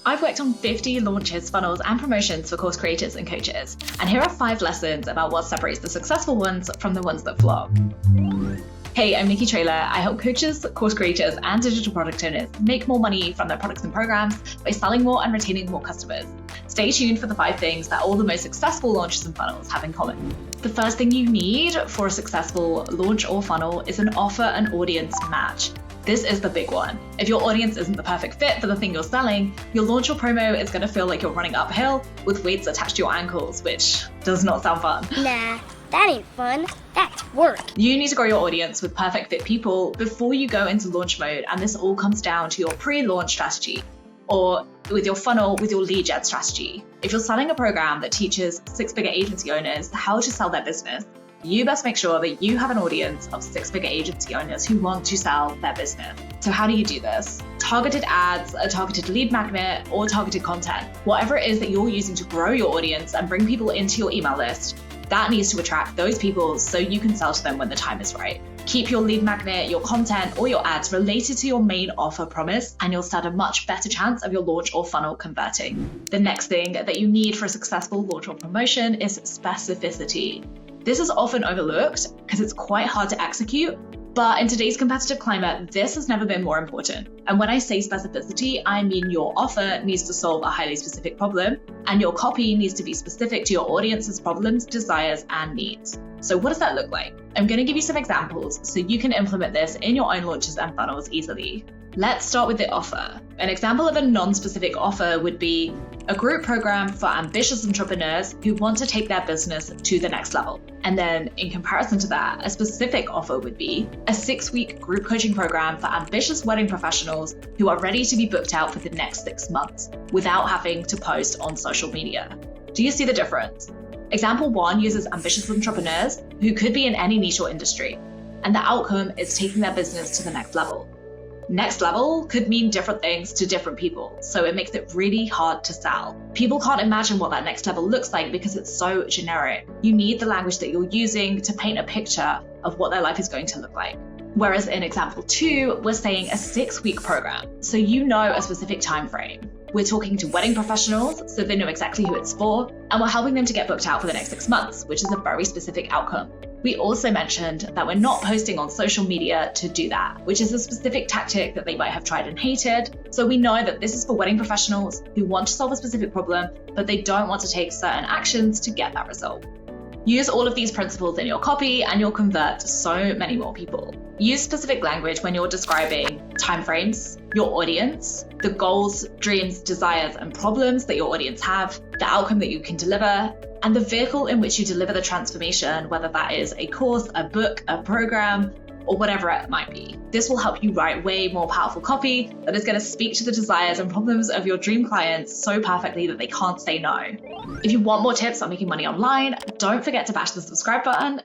I've worked on 50 launches, funnels, and promotions for course creators and coaches. And here are 5 lessons about what separates the successful ones from the ones that flop. Hey, I'm Nikki Traylor. I help coaches, course creators, and digital product owners make more money from their products and programs by selling more and retaining more customers. Stay tuned for the 5 things that all the most successful launches and funnels have in common. The first thing you need for a successful launch or funnel is an offer and audience match. This is the big one. If your audience isn't the perfect fit for the thing you're selling, your launch or promo is going to feel like you're running uphill with weights attached to your ankles, which does not sound fun. Nah, that ain't fun. That's work. You need to grow your audience with perfect fit people before you go into launch mode, and this all comes down to your pre-launch strategy, or with your funnel, with your lead gen strategy. If you're selling a program that teaches 6-figure agency owners how to sell their business, you best make sure that you have an audience of 6-figure agency owners who want to sell their business. So how do you do this? Targeted ads, a targeted lead magnet, or targeted content. Whatever it is that you're using to grow your audience and bring people into your email list, that needs to attract those people so you can sell to them when the time is right. Keep your lead magnet, your content, or your ads related to your main offer promise, and you'll stand a much better chance of your launch or funnel converting. The next thing that you need for a successful launch or promotion is specificity. This is often overlooked because it's quite hard to execute, but in today's competitive climate, this has never been more important. And when I say specificity, I mean your offer needs to solve a highly specific problem, and your copy needs to be specific to your audience's problems, desires, and needs. So what does that look like? I'm going to give you some examples so you can implement this in your own launches and funnels easily. Let's start with the offer. An example of a non-specific offer would be a group program for ambitious entrepreneurs who want to take their business to the next level. And then in comparison to that, a specific offer would be a 6-week group coaching program for ambitious wedding professionals who are ready to be booked out for the next 6 months without having to post on social media. Do you see the difference? Example 1 uses ambitious entrepreneurs who could be in any niche or industry, and the outcome is taking their business to the next level. Next level could mean different things to different people, so it makes it really hard to sell. People can't imagine what that next level looks like because it's so generic. You need the language that you're using to paint a picture of what their life is going to look like. Whereas in example 2, we're saying a 6-week program, so you know a specific time frame. We're talking to wedding professionals, so they know exactly who it's for, and we're helping them to get booked out for the next 6 months, which is a very specific outcome. We also mentioned that we're not posting on social media to do that, which is a specific tactic that they might have tried and hated. So we know that this is for wedding professionals who want to solve a specific problem, but they don't want to take certain actions to get that result. Use all of these principles in your copy and you'll convert so many more people. Use specific language when you're describing timeframes, your audience, the goals, dreams, desires, and problems that your audience have, the outcome that you can deliver, and the vehicle in which you deliver the transformation, whether that is a course, a book, a program, or whatever it might be. This will help you write way more powerful copy that is going to speak to the desires and problems of your dream clients so perfectly that they can't say no. If you want more tips on making money online, don't forget to bash the subscribe button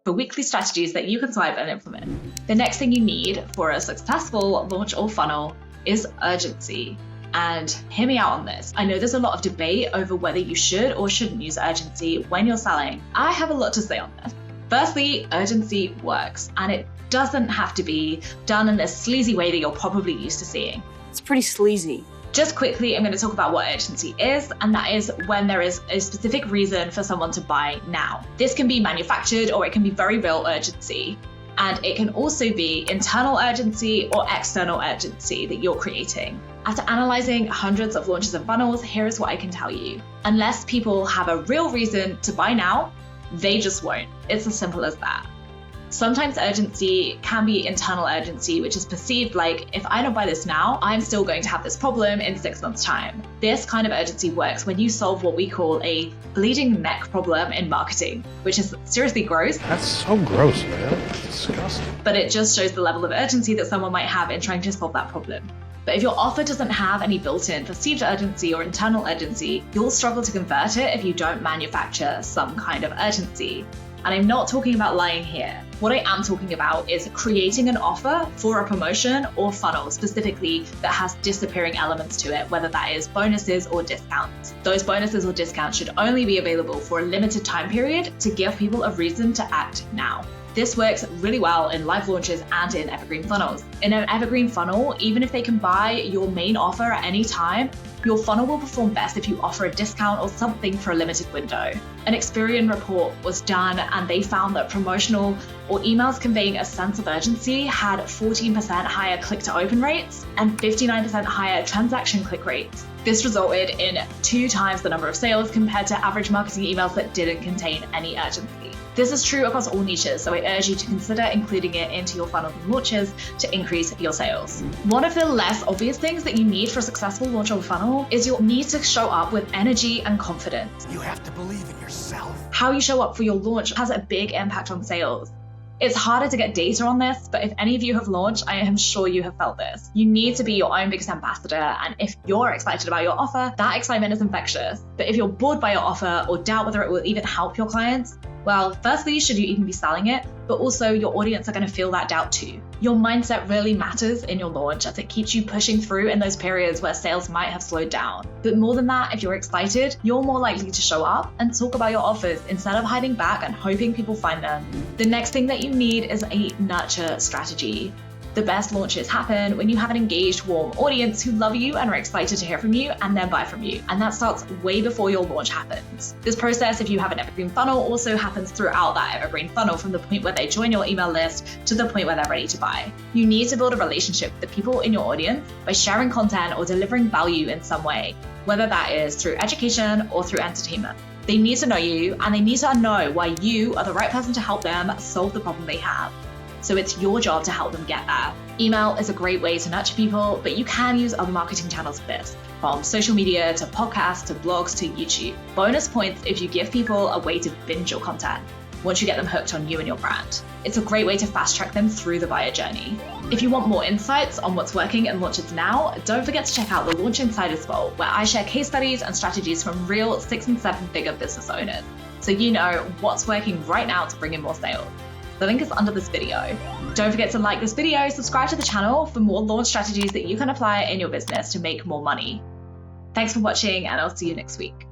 for weekly strategies that you can swipe and implement. The next thing you need for a successful launch or funnel is urgency. And hear me out on this. I know there's a lot of debate over whether you should or shouldn't use urgency when you're selling. I have a lot to say on this. Firstly, urgency works, and it doesn't have to be done in this sleazy way that you're probably used to seeing. It's pretty sleazy. Just quickly, I'm going to talk about what urgency is, and that is when there is a specific reason for someone to buy now. This can be manufactured or it can be very real urgency. And it can also be internal urgency or external urgency that you're creating. After analyzing hundreds of launches and funnels, here is what I can tell you. Unless people have a real reason to buy now, they just won't. It's as simple as that. Sometimes urgency can be internal urgency, which is perceived like, if I don't buy this now, I'm still going to have this problem in 6 months' time. This kind of urgency works when you solve what we call a bleeding neck problem in marketing, which is seriously gross. That's so gross, man. That's disgusting. But it just shows the level of urgency that someone might have in trying to solve that problem. But if your offer doesn't have any built-in perceived urgency or internal urgency, you'll struggle to convert it if you don't manufacture some kind of urgency. And I'm not talking about lying here. What I am talking about is creating an offer for a promotion or funnel specifically that has disappearing elements to it, whether that is bonuses or discounts. Those bonuses or discounts should only be available for a limited time period to give people a reason to act now. This works really well in live launches and in evergreen funnels. In an evergreen funnel, even if they can buy your main offer at any time, Your funnel will perform best if you offer a discount or something for a limited window. An Experian report was done and they found that promotional or emails conveying a sense of urgency had 14% higher click-to-open rates and 59% higher transaction click rates. This resulted in 2 times the number of sales compared to average marketing emails that didn't contain any urgency. This is true across all niches, so I urge you to consider including it into your funnels and launches to increase your sales. One of the less obvious things that you need for a successful launch of a funnel is you'll need to show up with energy and confidence. You have to believe in yourself. How you show up for your launch has a big impact on sales. It's harder to get data on this, but if any of you have launched, I am sure you have felt this. You need to be your own biggest ambassador, and if you're excited about your offer, that excitement is infectious. But if you're bored by your offer or doubt whether it will even help your clients, well, firstly, should you even be selling it? But also your audience are going to feel that doubt too. Your mindset really matters in your launch as it keeps you pushing through in those periods where sales might have slowed down. But more than that, if you're excited, you're more likely to show up and talk about your offers instead of hiding back and hoping people find them. The next thing that you need is a nurture strategy. The best launches happen when you have an engaged, warm audience who love you and are excited to hear from you and then buy from you. And that starts way before your launch happens. This process, if you have an evergreen funnel, also happens throughout that evergreen funnel from the point where they join your email list to the point where they're ready to buy. You need to build a relationship with the people in your audience by sharing content or delivering value in some way, whether that is through education or through entertainment. They need to know you and they need to know why you are the right person to help them solve the problem they have. So it's your job to help them get there. Email is a great way to nurture people, but you can use other marketing channels for this, from social media to podcasts to blogs to YouTube. Bonus points if you give people a way to binge your content once you get them hooked on you and your brand. It's a great way to fast track them through the buyer journey. If you want more insights on what's working in launches now, don't forget to check out the Launch Insiders Vault, where I share case studies and strategies from real 6- and 7-figure business owners, so you know what's working right now to bring in more sales. The link is under this video. Don't forget to like this video, subscribe to the channel for more launch strategies that you can apply in your business to make more money. Thanks for watching, and I'll see you next week.